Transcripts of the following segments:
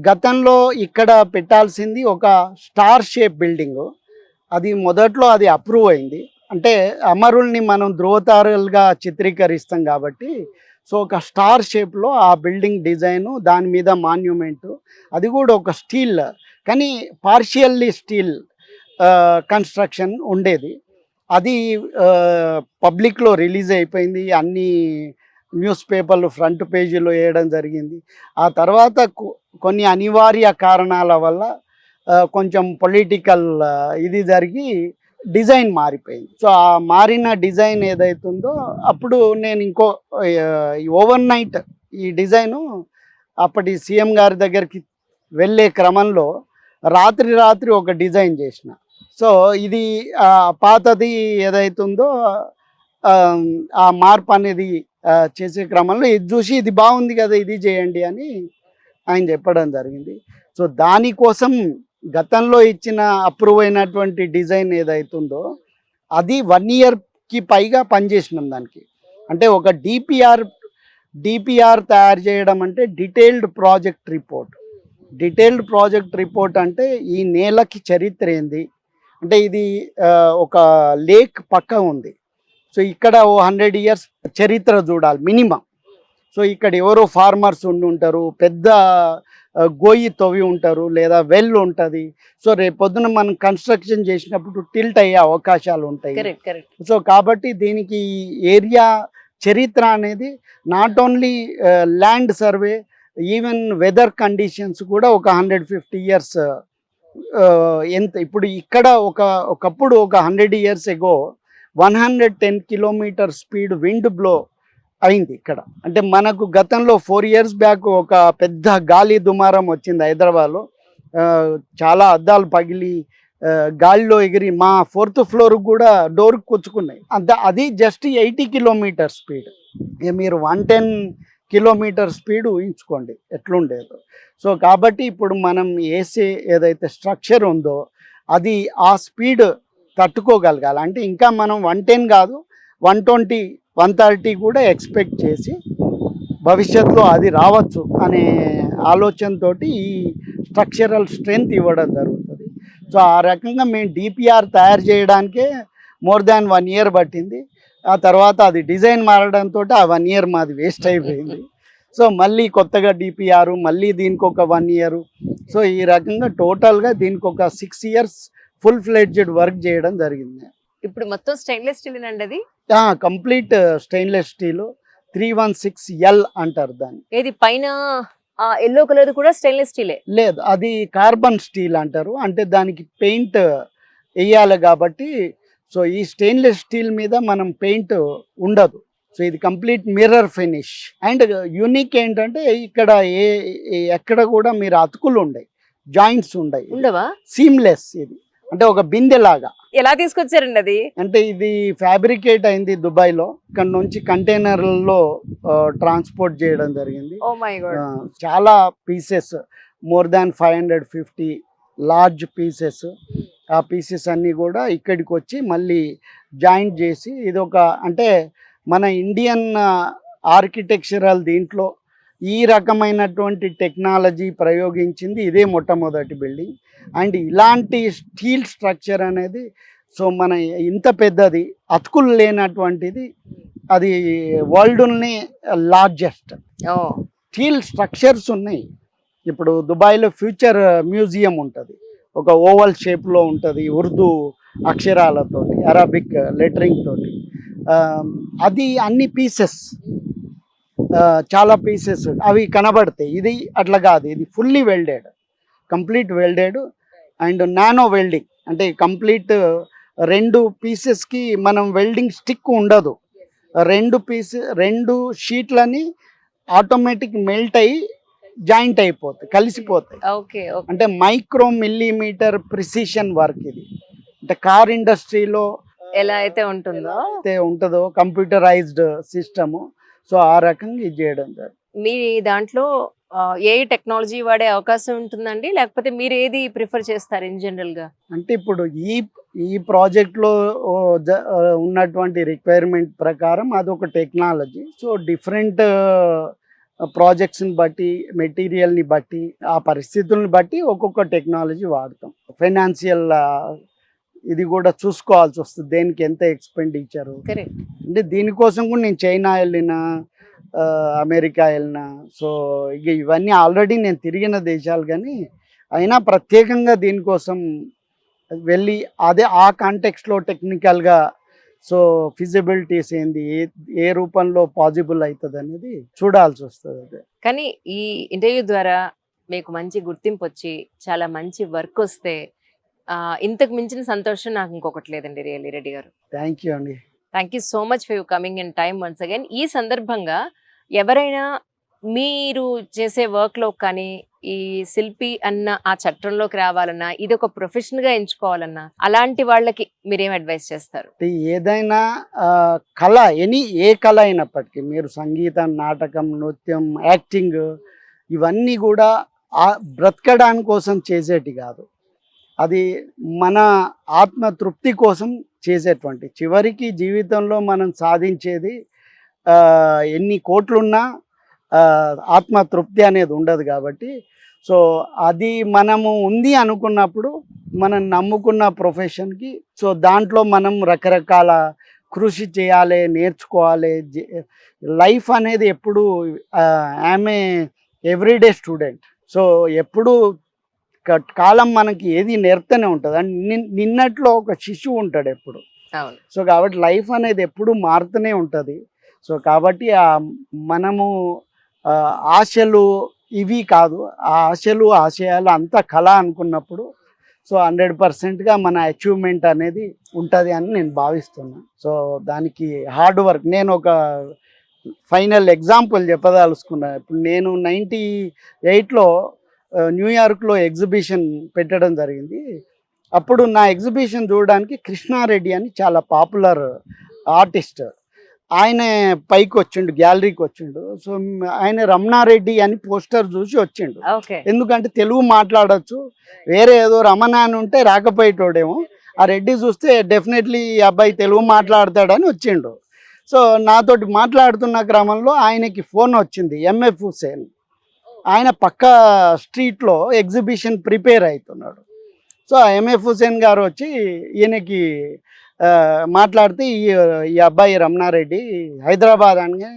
గతంలో ఇక్కడ పెట్టాల్సింది ఒక స్టార్ షేప్ బిల్డింగు. అది మొదట్లో అది అప్రూవ్ అయింది. అంటే అమరుల్ని మనం ధ్రువతారలుగా చిత్రీకరిస్తాం కాబట్టి, సో ఒక స్టార్ షేప్‌లో ఆ బిల్డింగ్ డిజైను, దాని మీద మాన్యుమెంటు. అది కూడా ఒక స్టీల్, కానీ పార్షియల్లీ స్టీల్ కన్‌స్ట్రక్షన్ ఉండేది. అది పబ్లిక్‌లో రిలీజ్ అయిపోయింది. అన్నీ న్యూస్ పేపర్లు ఫ్రంట్ పేజీలో వేయడం జరిగింది. ఆ తర్వాత కొన్ని అనివార్య కారణాల వల్ల కొంచెం పొలిటికల్ ఇది జరిగి డిజైన్ మారిపోయింది. సో ఆ మారిన డిజైన్ ఏదైతుందో అప్పుడు నేను ఇంకో ఓవర్ నైట్ ఈ డిజైను అప్పటి సీఎం గారి దగ్గరికి వెళ్ళే క్రమంలో రాత్రి ఒక డిజైన్ చేసిన. సో ఇది పాతది ఏదైతుందో ఆ మార్పు అనేది చేసే క్రమంలో ఇది చూసి ఇది బాగుంది కదా, ఇది చేయండి అని ఆయన చెప్పడం జరిగింది. సో దానికోసం గతంలో ఇచ్చిన అప్రూవ్ అయినటువంటి డిజైన్ ఏదైతుందో అది 1 ఇయర్‌కి పైగా పనిచేసినాం దానికి. అంటే ఒక డిపిఆర్ తయారు చేయడం అంటే detailed project report. Detailed project report అంటే ఈ నేలకి చరిత్ర ఏంది, అంటే ఇది ఒక లేక్ పక్క ఉంది. సో ఇక్కడ ఓ 100 ఇయర్స్ చరిత్ర చూడాలి మినిమం. సో ఇక్కడ ఎవరో ఫార్మర్స్ ఉంటారు, పెద్ద గోయి తవ్వి ఉంటారు, లేదా వెల్ ఉంటుంది. సో రేపొద్దున మనం కన్స్ట్రక్షన్ చేసినప్పుడు టిల్ట్ అయ్యే అవకాశాలు ఉంటాయి. సో కాబట్టి దీనికి ఏరియా చరిత్ర అనేది not only land survey, even weather conditions కూడా ఒక 150 ఇయర్స్ ఎంత. ఇప్పుడు ఇక్కడ ఒకప్పుడు ఒక 100 years ago 110 kilometre speed wind blow అయింది ఇక్కడ. అంటే మనకు గతంలో 4 ఇయర్స్ బ్యాక్ ఒక పెద్ద గాలి దుమారం వచ్చింది హైదరాబాద్లో. చాలా అద్దాలు పగిలి గాలిలో ఎగిరి మా 4th ఫ్లోర్ కూడా డోర్కి కూర్చుకున్నాయి. అది జస్ట్ 80 కిలోమీటర్ స్పీడ్. ఇక మీరు 110 కిలోమీటర్ స్పీడ్ ఊహించుకోండి ఎట్లుండేదో. సో కాబట్టి ఇప్పుడు మనం వేసే ఏదైతే స్ట్రక్చర్ ఉందో అది ఆ స్పీడ్ తట్టుకోగలగాలి. అంటే ఇంకా మనం 110 కాదు 120 130 కూడా ఎక్స్పెక్ట్ చేసి భవిష్యత్తులో అది రావచ్చు అనే ఆలోచనతో ఈ స్ట్రక్చరల్ స్ట్రెంగ్త్ ఇవ్వడం జరుగుతుంది. సో ఆ రకంగా మేము డిపిఆర్ తయారు చేయడానికే మోర్ దాన్ 1 ఇయర్ పట్టింది. ఆ తర్వాత అది డిజైన్ మారడంతో ఆ 1 ఇయర్ మాది వేస్ట్ అయిపోయింది. సో మళ్ళీ కొత్తగా డిపిఆర్, మళ్ళీ దీనికి ఒక 1 ఇయర్. సో ఈ రకంగా టోటల్గా దీనికి ఒక 6 ఇయర్స్ ఫుల్ ఫ్లెడ్జ్డ్ వర్క్ చేయడం జరిగింది. ఇప్పుడు మొత్తం స్టెయిన్లెస్ స్టీల్ అండి అది? కంప్లీట్ స్టెయిన్లెస్ స్టీల్ 316L అంటారు దాన్ని. ఏది పైన ఎల్లో కలర్ కూడా స్టెయిన్లెస్ స్టీలే? లేదు, అది కార్బన్ స్టీల్ అంటారు. అంటే దానికి పెయింట్ వేయాలి కాబట్టి. సో ఈ స్టెయిన్లెస్ స్టీల్ మీద మనం పెయింట్ ఉండదు. సో ఇది complete mirror finish. And unique ఏంటంటే ఇక్కడ ఎక్కడ కూడా మీరు అతుకులు ఉండవు, జాయింట్స్ ఉండవా, సీమ్లెస్. ఇది అంటే ఒక బిందెలాగా. ఎలా తీసుకొచ్చారండి అది? అంటే ఇది ఫ్యాబ్రికేట్ అయింది దుబాయ్లో. ఇక్కడ నుంచి కంటైనర్లలో ట్రాన్స్పోర్ట్ చేయడం జరిగింది. Oh my god. చాలా pieces, more than 550 large pieces. ఆ పీసెస్ అన్నీ కూడా ఇక్కడికి వచ్చి మళ్ళీ జాయింట్ చేసి ఇది ఒక, అంటే మన ఇండియన్ ఆర్కిటెక్చరల్ దీంట్లో ఈ రకమైనటువంటి టెక్నాలజీ ప్రయోగించింది ఇదే మొట్టమొదటి బిల్డింగ్. అండ్ ఇలాంటి స్టీల్ స్ట్రక్చర్ అనేది, సో మన ఇంత పెద్దది అతుకులు లేనటువంటిది, అది వరల్డ్ని లార్జెస్ట్ స్టీల్ స్ట్రక్చర్స్ ఉన్నాయి. ఇప్పుడు దుబాయ్లో ఫ్యూచర్ మ్యూజియం ఉంటుంది, ఒక ఓవల్ షేప్లో ఉంటుంది, ఉర్దూ అక్షరాలతోటి, అరబిక్ లెటరింగ్ తోటి. అది అన్ని పీసెస్, చాలా పీసెస్ అవి కనబడతాయి. ఇది అట్లా కాదు, ఇది fully welded, complete welded and nano welding. అంటే కంప్లీట్ 2 పీసెస్కి మనం వెల్డింగ్ స్టిక్ ఉండదు. 2 షీట్లని ఆటోమేటిక్ మెల్ట్ అయ్యి జాయింట్ అయిపోతాయి, కలిసిపోతాయి. అంటే మైక్రో మిల్లీమీటర్ ప్రిసిషన్ వర్క్ ఇది. అంటే కార్ ఇండస్ట్రీలో ఎలా అయితే ఉంటుందో కంప్యూటరైజ్డ్ సిస్టము. సో ఆ రకంగా ఇది చేయడం జరుగుతుంది. మీ దాంట్లో ఏ టెక్నాలజీ వాడే అవకాశం ఉంటుందండి, లేకపోతే మీరు ఏది ప్రిఫర్ చేస్తారు ఇన్ జనరల్ గా? అంటే ఇప్పుడు ఈ ప్రాజెక్ట్లో ఉన్నటువంటి రిక్వైర్మెంట్ ప్రకారం అదొక టెక్నాలజీ. సో డిఫరెంట్ ప్రాజెక్ట్స్ని బట్టి, మెటీరియల్ని బట్టి, ఆ పరిస్థితుల్ని బట్టి ఒక్కొక్క టెక్నాలజీ వాడతాం. ఫైనాన్షియల్ ఇది కూడా చూసుకోవాల్సి వస్తుంది, దేనికి ఎంత ఎక్స్పెండిచరు. కరెక్ట్. అంటే దీనికోసం కూడా నేను చైనా వెళ్ళినా, అమెరికా వెళ్ళినా. సో ఇక ఇవన్నీ ఆల్రెడీ నేను తిరిగిన దేశాలు, కానీ అయినా ప్రత్యేకంగా దీనికోసం వెళ్ళి అదే ఆ కాంటెక్స్లో టెక్నికల్గా సో ఫిజిబిలిటీస్ ఏంది, ఏ రూపంలో పాసిబుల్ అవుతుంది అనేది చూడాల్సి వస్తుంది. అదే కానీ ఈ ఇంటర్వ్యూ ద్వారా మీకు మంచి గుర్తింపు వచ్చి చాలా మంచి వర్క్ వస్తే ఇంతకు మించిన సంతోషం నాకు ఇంకొకటి లేదండి. రియల్లీ రెడ్డి గారు, థ్యాంక్ యూ అండి. Thank you so much for you coming in time once again. ఈ సందర్భంగా ఎవరైనా మీరు చేసే వర్క్లో కానీ ఈ శిల్పి అన్న ఆ చట్టంలోకి రావాలన్నా, ఇది ఒక ప్రొఫెషన్గా ఎంచుకోవాలన్నా, అలాంటి వాళ్ళకి మీరేం అడ్వైస్ చేస్తారు? అంటే ఏదైనా కళ, ఏ కళ అయినప్పటికీ, మీరు సంగీతం, నాటకం, నృత్యం, యాక్టింగ్, ఇవన్నీ కూడా బ్రతకడానికి కోసం చేసేటి కాదు. అది మన ఆత్మ తృప్తి కోసం చేసేటువంటి, చివరికి జీవితంలో మనం సాధించేది ఎన్ని కోట్లున్నా ఆత్మ తృప్తి అనేది ఉండదు. కాబట్టి సో అది మనము ఉంది అనుకున్నప్పుడు, మనం నమ్ముకున్న ప్రొఫెషన్కి సో దాంట్లో మనం రకరకాల కృషి చేయాలి, నేర్చుకోవాలి. లైఫ్ అనేది ఎప్పుడు ఆమె ఎవ్రీడే స్టూడెంట్. సో ఎప్పుడు కాలం మనకి ఏది నేర్పుతూనే ఉంటుంది. అండ్ నిన్నట్లో ఒక శిశువు ఉంటాడు ఎప్పుడు. అవును. సో కాబట్టి లైఫ్ అనేది ఎప్పుడు మారుతూనే ఉంటుంది. సో కాబట్టి మనము ఆశలు ఇవి కాదు, ఆ ఆశలు ఆశయాలు అంతా కళ అనుకున్నప్పుడు సో 100%గా మన అచీవ్మెంట్ అనేది ఉంటుంది అని నేను భావిస్తున్నాను. సో దానికి హార్డ్ వర్క్. నేను ఒక ఫైనల్ ఎగ్జాంపుల్ చెప్పదలుచుకున్నా. ఇప్పుడు నేను 98లో న్యూయార్క్లో ఎగ్జిబిషన్ పెట్టడం జరిగింది. అప్పుడు నా ఎగ్జిబిషన్ చూడడానికి కృష్ణారెడ్డి అని చాలా పాపులర్ ఆర్టిస్ట్, ఆయన పైకి వచ్చిండు, గ్యాలరీకి వచ్చిండు. సో ఆయన రమణారెడ్డి అని పోస్టర్ చూసి వచ్చిండు. ఓకే. ఎందుకంటే తెలుగు మాట్లాడచ్చు, వేరే ఏదో రమణ అని ఉంటే రాకపోయేటోడేమో. ఆ రెడ్డి చూస్తే డెఫినెట్లీ ఈ అబ్బాయి తెలుగు మాట్లాడతాడని వచ్చిండు. సో నాతోటి మాట్లాడుతున్న క్రమంలో ఆయనకి ఫోన్ వచ్చింది, ఎంఎఫ్ హుసేన్. ఆయన పక్క స్ట్రీట్లో ఎగ్జిబిషన్ ప్రిపేర్ అవుతున్నాడు. సో ఎంఎఫ్ హుసేన్ గారు వచ్చి ఈయనకి మాట్లాడితే, ఈ అబ్బాయి రమణారెడ్డి హైదరాబాద్ అని,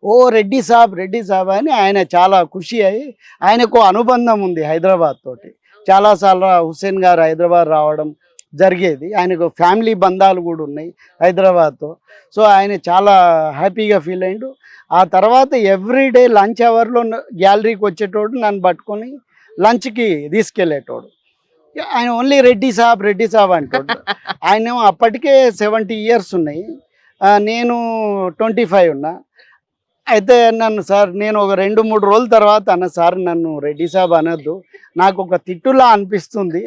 ఓ రెడ్డి సాబ్ అని ఆయన చాలా ఖుషి అయ్యి, ఆయనకు అనుబంధం ఉంది హైదరాబాద్ తోటి. చాలాసార్లు హుస్సేన్ గారు హైదరాబాద్ రావడం జరిగేది. ఆయనకు ఫ్యామిలీ బంధాలు కూడా ఉన్నాయి హైదరాబాద్తో. సో ఆయన చాలా హ్యాపీగా ఫీల్ అయ్యిండు. ఆ తర్వాత ఎవ్రీడే లంచ్ అవర్లో గ్యాలరీకి వచ్చేటోడు, నన్ను పట్టుకొని లంచ్కి తీసుకెళ్ళేటోడు. ఆయన ఓన్లీ రెడ్డి సాబ్ అంటాడు. ఆయన అప్పటికే 70 ఇయర్స్ ఉన్నాయి, నేను 25 ఉన్నా. అయితే నన్ను, సార్ నేను ఒక 2-3 రోజుల తర్వాత అన్న, సార్ నన్ను రెడ్డి సాబ్ అనొద్దు, నాకు ఒక తిట్టులా అనిపిస్తుంది,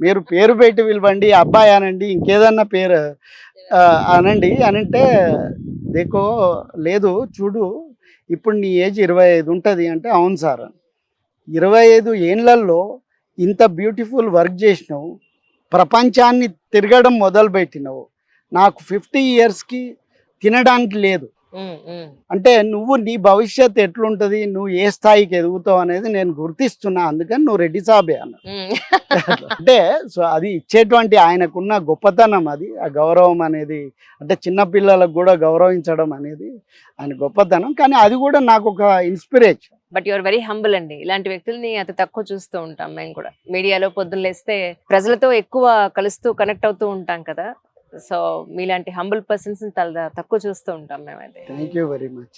మీరు పేరు పెట్టి పిలవండి, అబ్బాయి అనండి, ఇంకేదన్నా పేరు అనండి అని అంటే, దేకో లేదు చూడు, ఇప్పుడు నీ ఏజ్ 25 ఉంటుంది అంటే, అవును సార్ 25 ఏళ్ళల్లో ఇంత బ్యూటిఫుల్ వర్క్ చేసినావు, ప్రపంచాన్ని తిరగడం మొదలుపెట్టినావు, నాకు 50 ఇయర్స్కి తినడానికి లేదు అంటే నువ్వు నీ భవిష్యత్ ఎట్లుంటుంది, నువ్వు ఏ స్థాయికి ఎదుగుతావు అనేది నేను గుర్తిస్తున్నా, అందుకని నువ్వు రెడ్డి సాబే అన్న. అంటే సో అది ఇచ్చేటువంటి ఆయనకున్న గొప్పతనం, అది ఆ గౌరవం అనేది, అంటే చిన్నపిల్లలకు కూడా గౌరవించడం అనేది ఆయన గొప్పతనం. కానీ అది కూడా నాకు ఒక inspiration. But your very humble అండి. ఇలాంటి వ్యక్తుల్ని అతి తక్కువ చూస్తూ ఉంటాం మేము కూడా. మీడియాలో పొద్దున్న లేస్తే ప్రజలతో ఎక్కువ కలుస్తూ కనెక్ట్ అవుతూ ఉంటాం కదా. సో మీలాంటి హంబుల్ పర్సన్స్ తక్కువ చూస్తూ ఉంటాం మేమైతే. Thank you very much.